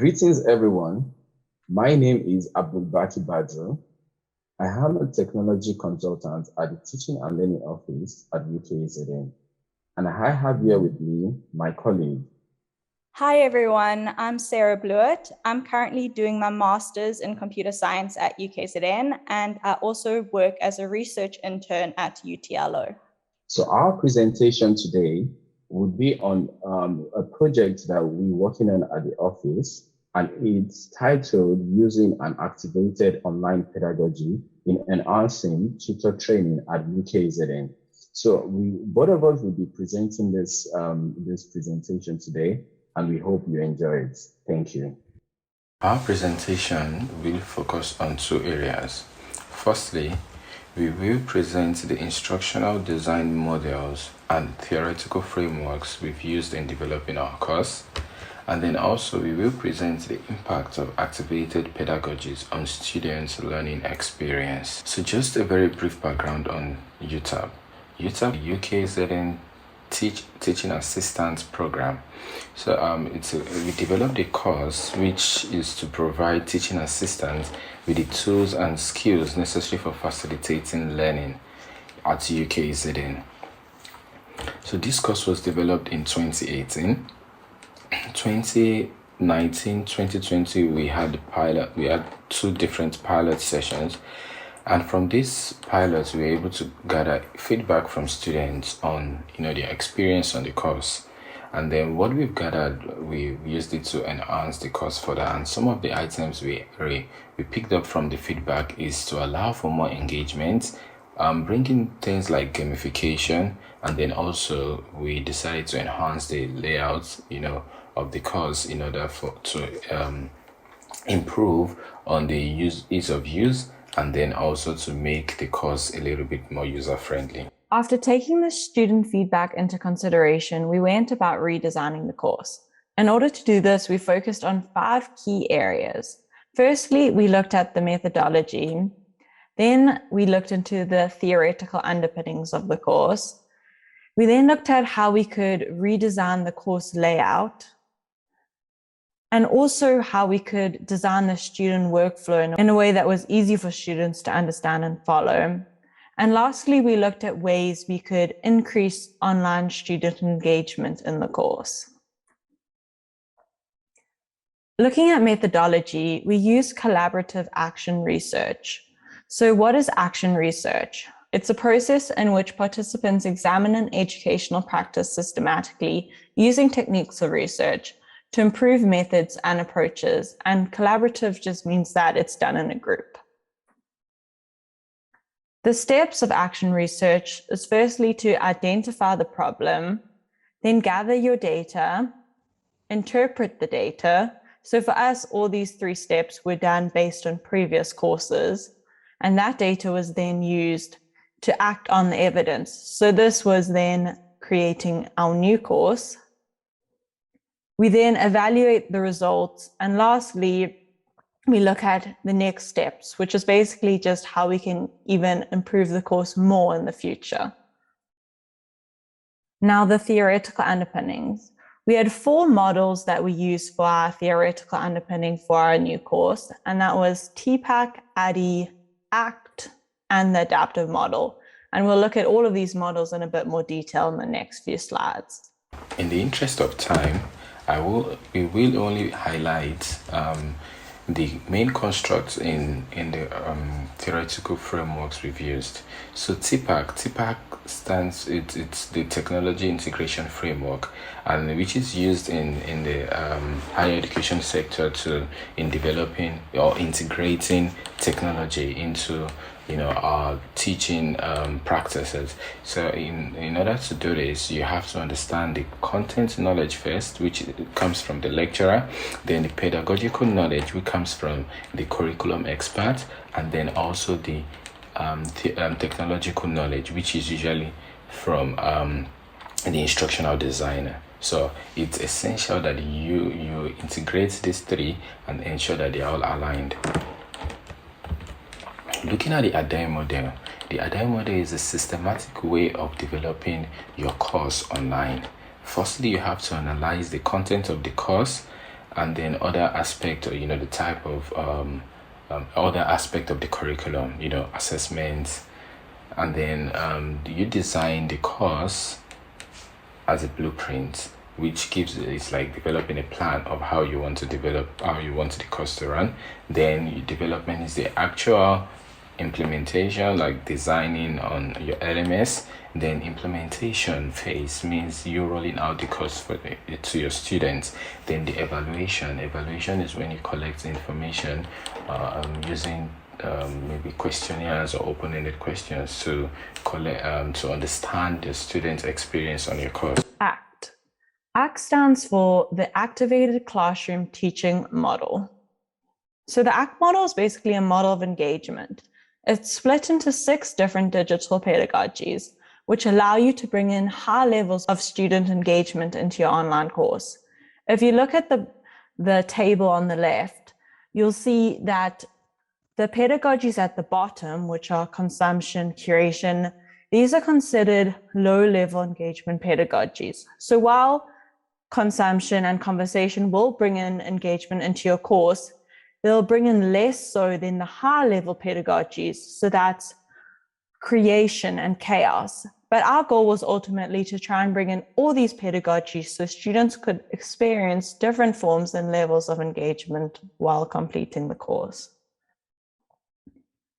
Greetings, everyone. My name is Abdulbaqi Badru. I am a technology consultant at the Teaching and Learning Office at UKZN. And I have here with me my colleague. Hi, everyone. I'm Sarah Blewett. I'm currently doing my master's in computer science at UKZN, and I also work as a research intern at UTLO. So our presentation today would be on a project that we're working on at the office, and it's titled Using an Activated Online Pedagogy in Enhancing Tutor Training at UKZN. So both of us will be presenting this presentation today, and we hope you enjoy it. Thank you. Our presentation will focus on two areas. Firstly, we will present the instructional design models and theoretical frameworks we've used in developing our course. And then also we will present the impact of activated pedagogies on students' learning experience. So just a very brief background on UTAP. UTAP, UKZN Teaching Assistance Program. So we developed a course which is to provide teaching assistants with the tools and skills necessary for facilitating learning at UKZN. So this course was developed in 2018. 2019, 2020, we had two different pilot sessions. And from these pilots, we were able to gather feedback from students on, their experience on the course. And then what we've gathered, we used it to enhance the course further. And some of the items we picked up from the feedback is to allow for more engagement, bringing things like gamification, and then also we decided to enhance the layout, of the course in order to improve on the ease of use, and then also to make the course a little bit more user-friendly. After taking the student feedback into consideration, we went about redesigning the course. In order to do this, we focused on 5 key areas. Firstly, we looked at the methodology. Then we looked into the theoretical underpinnings of the course. We then looked at how we could redesign the course layout, and also how we could design the student workflow in a way that was easy for students to understand and follow. And lastly, we looked at ways we could increase online student engagement in the course. Looking at methodology, we use collaborative action research. So what is action research? It's a process in which participants examine an educational practice systematically using techniques of research to improve methods and approaches, and collaborative just means that it's done in a group. The steps of action research is firstly to identify the problem, then gather your data, interpret the data. So for us, all these 3 steps were done based on previous courses, and that data was then used to act on the evidence. So this was then creating our new course. We then evaluate the results, and lastly, we look at the next steps, which is basically just how we can even improve the course more in the future. Now, the theoretical underpinnings. We had 4 models that we used for our theoretical underpinning for our new course, and that was TPAC, ADDIE, ACT, and the adaptive model. And we'll look at all of these models in a bit more detail in the next few slides. In the interest of time, we will only highlight the main constructs in the theoretical frameworks we've used. So TPAC stands, it's the Technology Integration Framework, and which is used in the higher education sector in developing or integrating technology into our teaching practices. So in order to do this, you have to understand the content knowledge first, which comes from the lecturer, then the pedagogical knowledge, which comes from the curriculum expert, and then also the technological knowledge, which is usually from the instructional designer. So it's essential that you integrate these 3 and ensure that they are all aligned. Looking at the ADDIE model, the ADDIE model is a systematic way of developing your course online. Firstly, you have to analyze the content of the course, and then other aspect, or the type of other aspect of the curriculum, assessments, and then you design the course as a blueprint, which it's like developing a plan of how you want to the course to run. Then development is the actual implementation, like designing on your LMS. Then implementation phase means you rolling out the course to your students. Then the evaluation is when you collect information using maybe questionnaires or open-ended questions to collect to understand the students' experience on your course. ACT stands for the Activated Classroom Teaching Model. So the ACT model is basically a model of engagement. It's split into 6 different digital pedagogies, which allow you to bring in high levels of student engagement into your online course. If you look at the table on the left, you'll see that the pedagogies at the bottom, which are consumption, curation, these are considered low-level engagement pedagogies. So while consumption and conversation will bring in engagement into your course, they'll bring in less so than the high-level pedagogies. So that's creation and chaos. But our goal was ultimately to try and bring in all these pedagogies so students could experience different forms and levels of engagement while completing the course.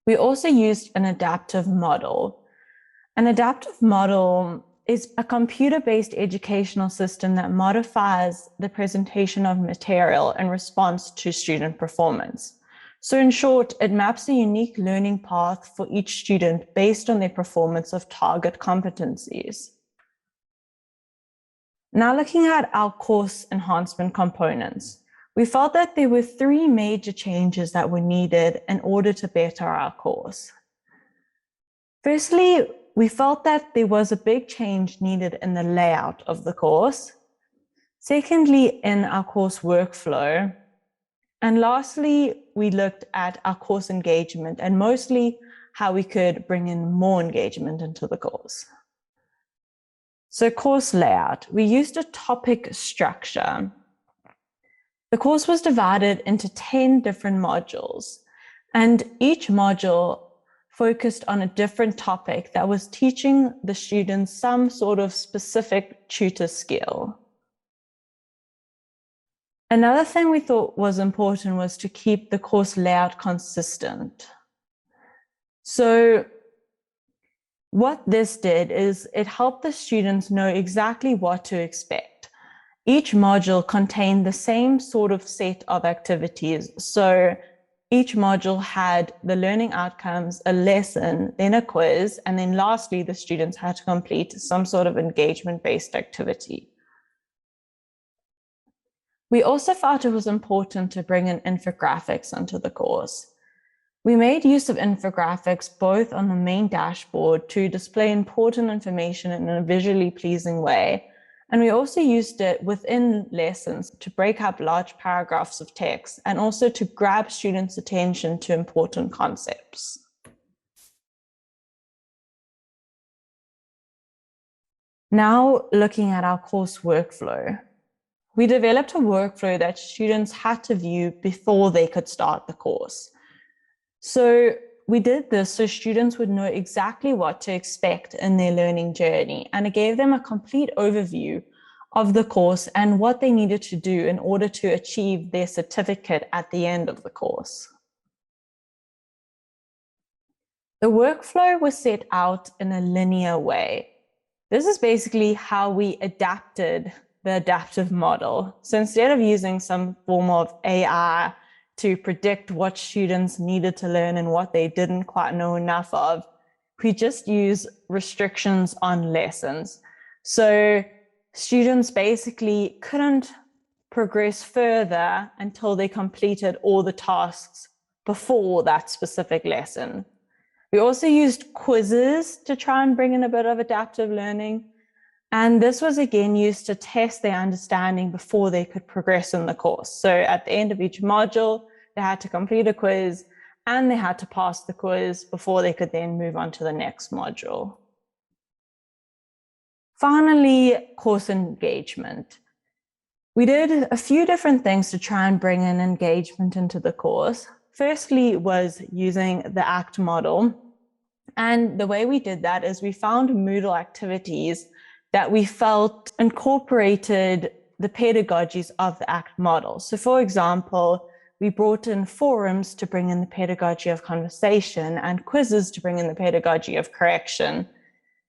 We also used an adaptive model. An adaptive model is a computer-based educational system that modifies the presentation of material in response to student performance. So in short, it maps a unique learning path for each student based on their performance of target competencies. Now looking at our course enhancement components, we felt that there were 3 major changes that were needed in order to better our course. Firstly, we felt that there was a big change needed in the layout of the course. Secondly, in our course workflow. And lastly, we looked at our course engagement and mostly how we could bring in more engagement into the course. So course layout, we used a topic structure. The course was divided into 10 different modules, and each module focused on a different topic that was teaching the students some sort of specific tutor skill. Another thing we thought was important was to keep the course layout consistent. So what this did is it helped the students know exactly what to expect. Each module contained the same sort of set of activities. So each module had the learning outcomes, a lesson, then a quiz, and then lastly, the students had to complete some sort of engagement-based activity. We also felt it was important to bring in infographics into the course. We made use of infographics both on the main dashboard to display important information in a visually pleasing way, and we also used it within lessons to break up large paragraphs of text and also to grab students' attention to important concepts. Now, looking at our course workflow, we developed a workflow that students had to view before they could start the course. So we did this so students would know exactly what to expect in their learning journey, and it gave them a complete overview of the course and what they needed to do in order to achieve their certificate at the end of the course. The workflow was set out in a linear way. This is basically how we adapted the adaptive model. So instead of using some form of AI to predict what students needed to learn and what they didn't quite know enough of, we just use restrictions on lessons. So students basically couldn't progress further until they completed all the tasks before that specific lesson. We also used quizzes to try and bring in a bit of adaptive learning. And this was again used to test their understanding before they could progress in the course. So at the end of each module, they had to complete a quiz and they had to pass the quiz before they could then move on to the next module. Finally, course engagement. We did a few different things to try and bring in engagement into the course. Firstly was using the ACT model. And the way we did that is we found Moodle activities that we felt incorporated the pedagogies of the ACT model. So for example, we brought in forums to bring in the pedagogy of conversation and quizzes to bring in the pedagogy of correction.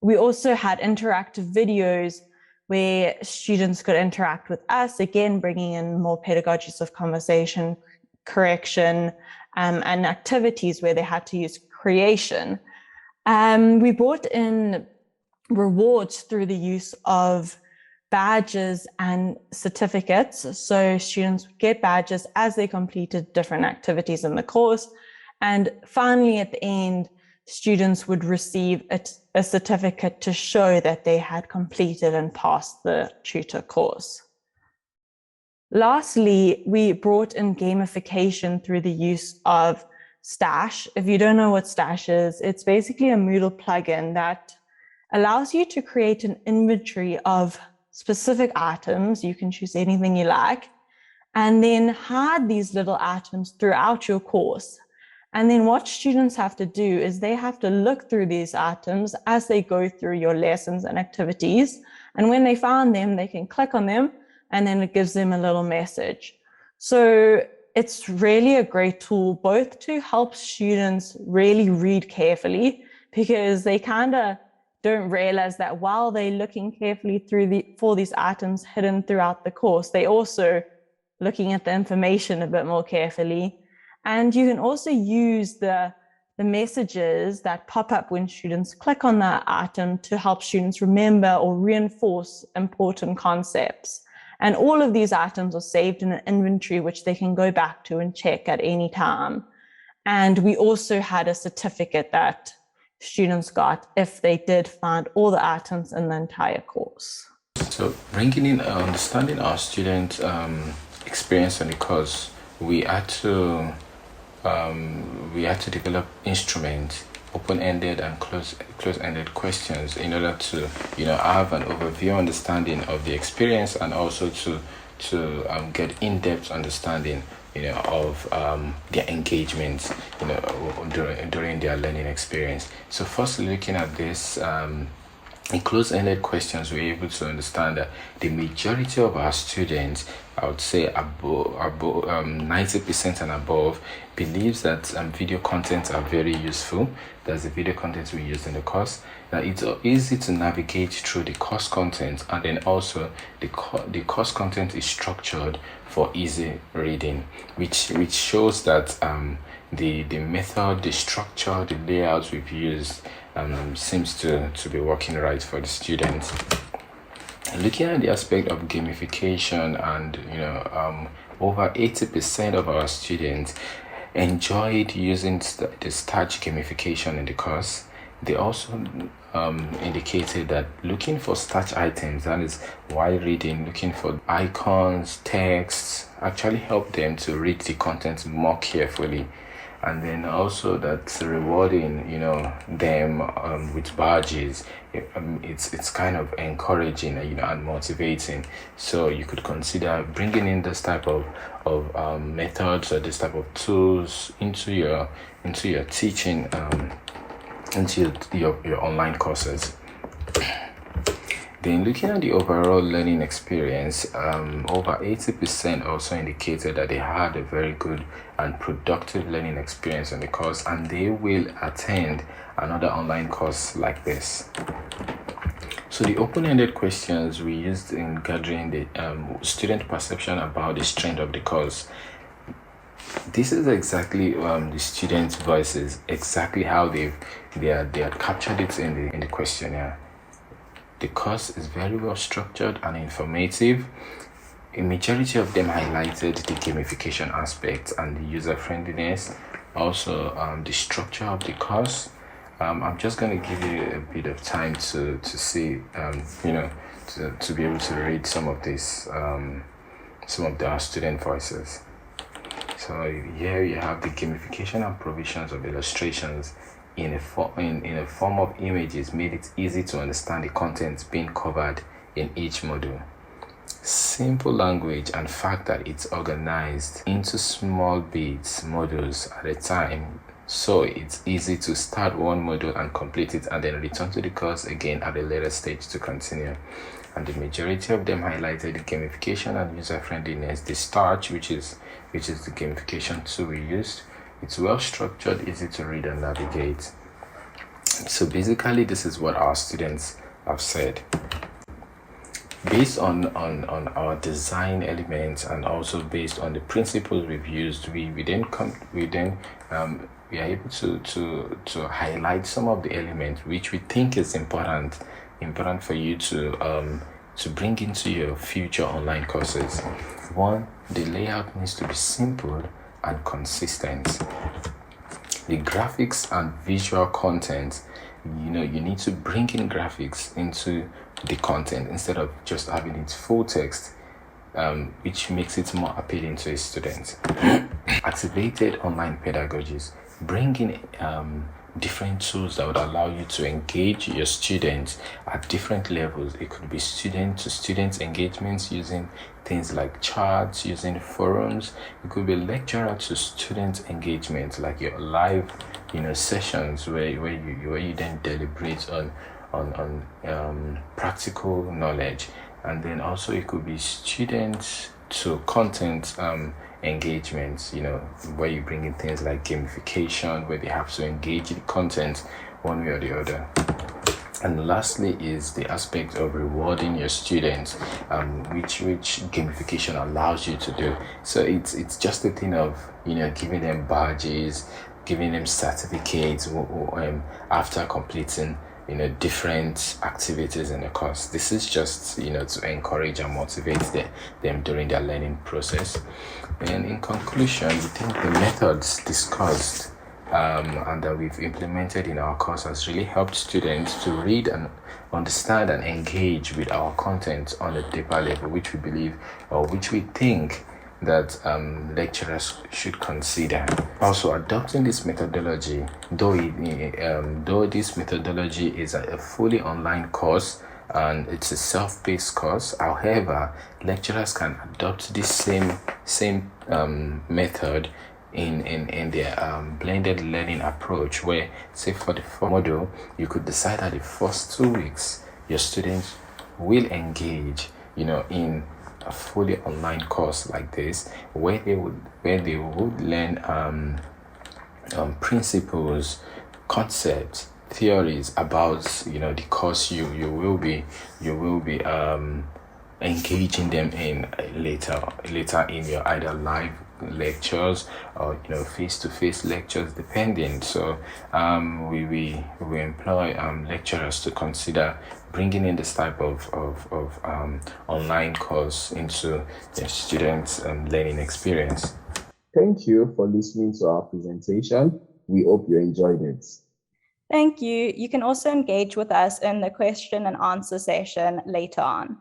We also had interactive videos where students could interact with us, again, bringing in more pedagogies of conversation, correction, and activities where they had to use creation. We brought in rewards through the use of badges and certificates. So students would get badges as they completed different activities in the course. And finally, at the end, students would receive a certificate to show that they had completed and passed the tutor course. Lastly, we brought in gamification through the use of Stash. If you don't know what Stash is, it's basically a Moodle plugin that allows you to create an inventory of specific items. You can choose anything you like, and then hide these little items throughout your course. And then what students have to do is they have to look through these items as they go through your lessons and activities. And when they find them, they can click on them, and then it gives them a little message. So it's really a great tool, both to help students really read carefully, because they kind of don't realize that while they're looking carefully for these items hidden throughout the course, they're also looking at the information a bit more carefully. And you can also use the messages that pop up when students click on that item to help students remember or reinforce important concepts. And all of these items are saved in an inventory, which they can go back to and check at any time. And we also had a certificate that students got if they did find all the items in the entire course. So bringing in understanding our student experience on the course, we had to develop instruments, open-ended and close-ended questions in order to have an overview understanding of the experience, and also to get in-depth understanding of their engagement during their learning experience. So first, looking at this in close-ended questions, we're able to understand that the majority of our students, I would say above 90% and above, believes that video content are very useful. That's the video content we use in the course. That it's easy to navigate through the course content, and then also the course content is structured for easy reading, which shows that the method, the structure, the layouts we've used seems to be working right for the students. Looking at the aspect of gamification, and over 80% of our students enjoyed using the Starch gamification in the course. They also indicated that looking for Starch items, that is while reading, looking for icons, texts, actually help them to read the content more carefully. And then also that rewarding them with badges, it's kind of encouraging and motivating. So you could consider bringing in this type of methods or this type of tools into your teaching, into your online courses. Then looking at the overall learning experience, over 80% also indicated that they had a very good and productive learning experience on the course, and they will attend another online course like this. So the open-ended questions we used in gathering the student perception about the strength of the course. This is exactly the students' voices, exactly how they had captured it in the questionnaire. The course is very well structured and informative. A majority of them highlighted the gamification aspect and the user friendliness, also the structure of the course. I'm just going to give you a bit of time to see, to be able to read some of these, some of our student voices. So here you have the gamification and provisions of illustrations in a form of images made it easy to understand the content being covered in each module. simple language, and fact that it's organized into small bits, modules at a time. So it's easy to start one module and complete it and then return to the course again at a later stage to continue. And the majority of them highlighted the gamification and user friendliness. The Starch, which is the gamification tool we used, it's well structured, easy to read and navigate. So basically, this is what our students have said. Based on our design elements and also based on the principles we've used, we are able to highlight some of the elements which we think is important for you to bring into your future online courses. One, the layout needs to be simple and consistent. The graphics and visual content, you need to bring in graphics into the content instead of just having it full text, which makes it more appealing to a student. Activated online pedagogies, bring in different tools that would allow you to engage your students at different levels. It could be student to student engagements using things like charts, using forums. It could be lecturer to student engagement, like your live sessions where you then deliberate on practical knowledge. And then also it could be students to content engagements, where you bring in things like gamification, where they have to engage in content one way or the other. And lastly is the aspect of rewarding your students, which gamification allows you to do. So it's just a thing of giving them badges, giving them certificates after completing different activities in the course. This is just to encourage and motivate them during their learning process. And in conclusion, we think the methods discussed and that we've implemented in our course has really helped students to read and understand and engage with our content on a deeper level, which we believe or which we think that lecturers should consider. Also, adopting this methodology, though this methodology is a fully online course and it's a self-paced course, however, lecturers can adopt this same method in their blended learning approach, where, say, for the first module, you could decide that the first 2 weeks your students will engage in a fully online course like this, where they would learn principles, concepts, theories about the course you will be engaging them in later in your either live lectures or face-to-face lectures, depending. So we employ lecturers to consider bringing in this type of online course into their students' learning experience. Thank you for listening to our presentation. We hope you enjoyed it. Thank you. You can also engage with us in the question and answer session later on.